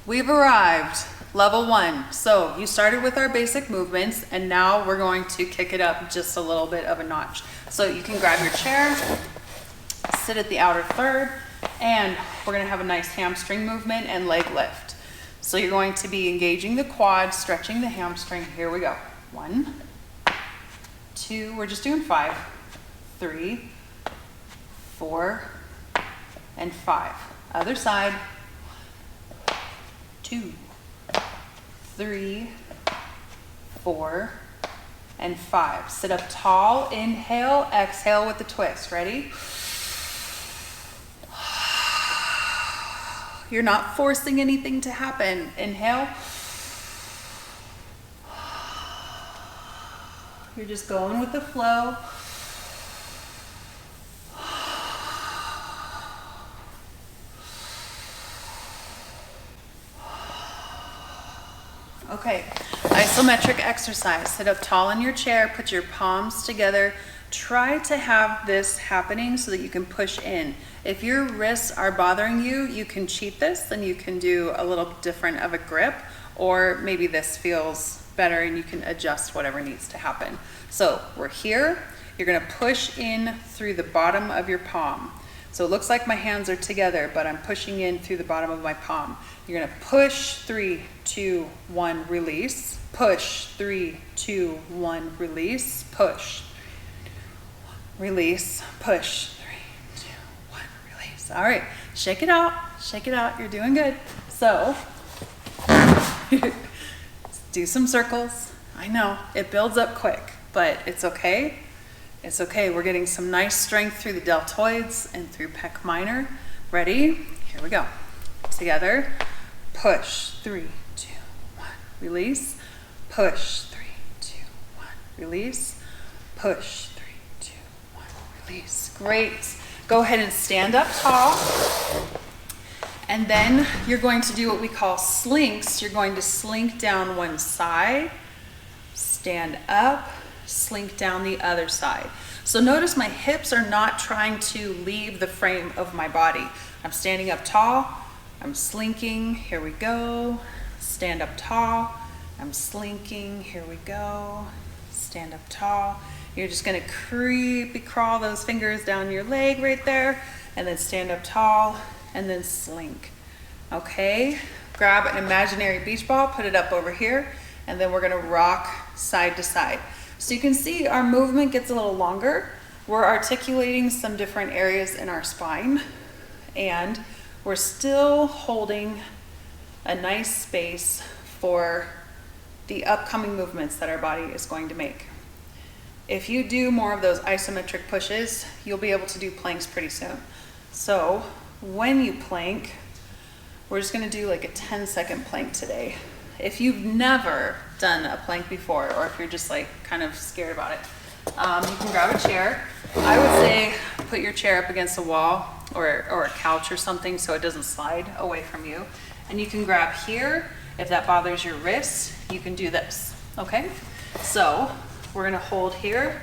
We've arrived, level 1. So you started with our basic movements and now we're going to kick it up just a little bit of a notch. So you can grab your chair, sit at the outer third, and we're gonna have a nice hamstring movement and leg lift. So you're going to be engaging the quad, stretching the hamstring. Here we go. 1, 2, we're just doing 5, 3, 4, and 5. Other side. 2, 3, 4, and 5. Sit up tall, inhale, exhale with the twist. Ready? You're not forcing anything to happen. Inhale. You're just going with the flow. Okay, isometric exercise. Sit up tall in your chair, put your palms together. Try to have this happening so that you can push in. If your wrists are bothering you, you can cheat this and you can do a little different of a grip, or maybe this feels better and you can adjust whatever needs to happen. So we're here, you're gonna push in through the bottom of your palm. So it looks like my hands are together, but I'm pushing in through the bottom of my palm. You're gonna push, 3, 2, 1, release. Push, 3, 2, 1, release. Push, release, push, 3, 2, 1, release. All right, shake it out, you're doing good. So, do some circles. I know, it builds up quick, but it's okay. It's okay, we're getting some nice strength through the deltoids and through pec minor. Ready? Here we go. Together, push, 3, 2, 1, release. Push, 3, 2, 1, release. Push, 3, 2, 1, release. Great. Go ahead and stand up tall. And then you're going to do what we call slinks. You're going to slink down one side, stand up, slink down the other side. So notice my hips are not trying to leave the frame of my body. I'm standing up tall, I'm slinking, here we go. Stand up tall, I'm slinking, here we go. Stand up tall. You're just gonna creepy crawl those fingers down your leg right there, and then stand up tall, and then slink. Okay, grab an imaginary beach ball, put it up over here, and then we're gonna rock side to side. So you can see our movement gets a little longer. We're articulating some different areas in our spine, and we're still holding a nice space for the upcoming movements that our body is going to make. If you do more of those isometric pushes, you'll be able to do planks pretty soon. So when you plank, we're just gonna do like a 10-second plank today. If you've never done a plank before, or if you're just like kind of scared about it, you can grab a chair. I would say put your chair up against a wall or a couch or something so it doesn't slide away from you. And you can grab here. If that bothers your wrist, you can do this, okay? So we're gonna hold here.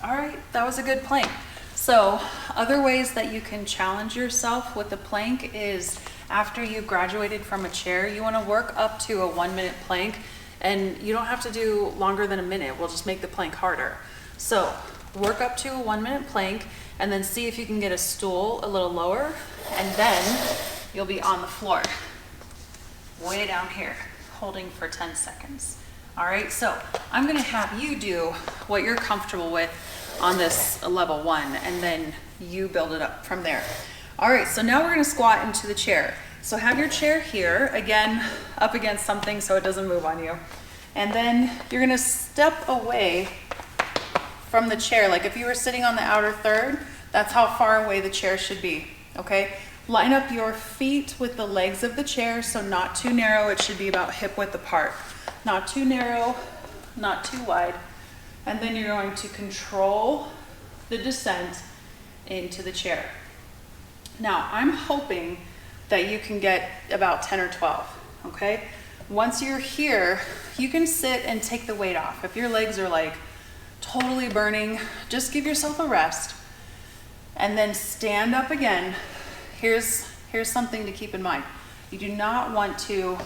All right, that was a good plank. So other ways that you can challenge yourself with the plank is after you've graduated from a chair, you wanna work up to a 1-minute plank, and you don't have to do longer than a minute. We'll just make the plank harder. So work up to a 1-minute plank, and then see if you can get a stool a little lower, and then you'll be on the floor, way down here, holding for 10 seconds. All right, so I'm gonna have you do what you're comfortable with on this level 1, and then you build it up from there. All right, so now we're gonna squat into the chair. So have your chair here, again, up against something so it doesn't move on you. And then you're gonna step away from the chair. Like if you were sitting on the outer third, that's how far away the chair should be, okay? Line up your feet with the legs of the chair, so not too narrow. It should be about hip width apart. Not too narrow, not too wide. And then you're going to control the descent into the chair. Now, I'm hoping that you can get about 10 or 12, okay? Once you're here, you can sit and take the weight off. If your legs are like totally burning, just give yourself a rest and then stand up again. Here's something to keep in mind. You do not want to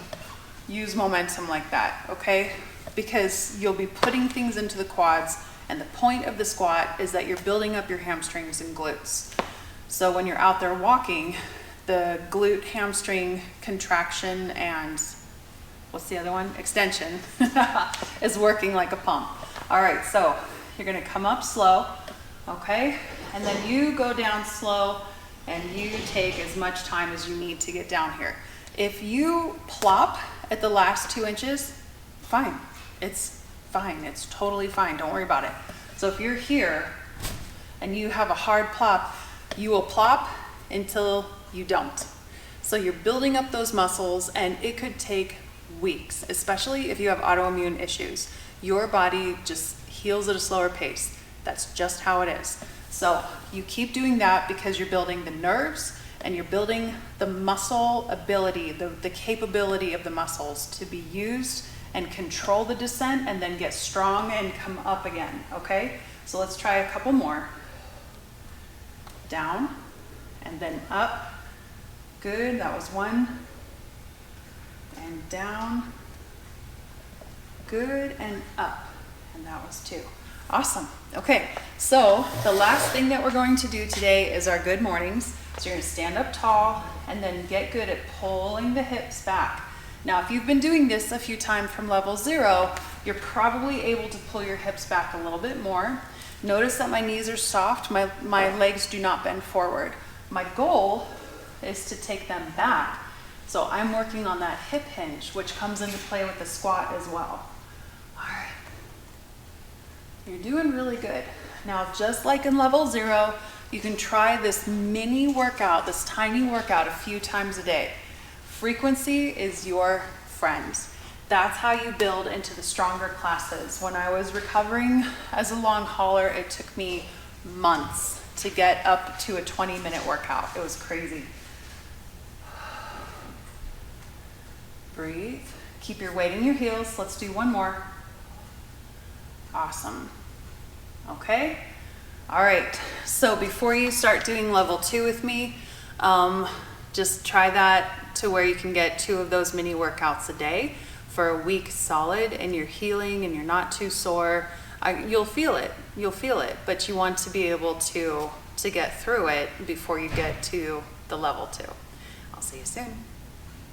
use momentum like that, okay? Because you'll be putting things into the quads, and the point of the squat is that you're building up your hamstrings and glutes. So when you're out there walking, the glute hamstring contraction and what's the other one? Extension is working like a pump. All right, so you're gonna come up slow, okay? And then you go down slow and you take as much time as you need to get down here. If you plop at the last 2 inches, fine. It's fine, it's totally fine, don't worry about it. So if you're here and you have a hard plop, you will plop until you don't. So you're building up those muscles, and it could take weeks, especially if you have autoimmune issues. Your body just heals at a slower pace. That's just how it is. So you keep doing that because you're building the nerves and you're building the muscle ability, the capability of the muscles to be used and control the descent and then get strong and come up again, okay? So let's try a couple more. Down and then up. Good, that was one. And down. Good, and up. And that was two. Awesome. Okay, so the last thing that we're going to do today is our good mornings. So you're gonna stand up tall and then get good at pulling the hips back. Now, if you've been doing this a few times from level 0, you're probably able to pull your hips back a little bit more. Notice that my knees are soft, my legs do not bend forward. My goal is to take them back. So I'm working on that hip hinge, which comes into play with the squat as well. All right. You're doing really good. Now, just like in level 0, you can try this mini workout, this tiny workout a few times a day. Frequency is your friend. That's how you build into the stronger classes. When I was recovering as a long hauler, it took me months to get up to a 20-minute workout. It was crazy. Breathe. Keep your weight in your heels. Let's do one more. Awesome. Okay. All right. So before you start doing level 2 with me, just try that to where you can get 2 of those mini workouts a day for a week solid, and you're healing and you're not too sore. You'll feel it. You'll feel it, but you want to be able to get through it before you get to the level 2. I'll see you soon.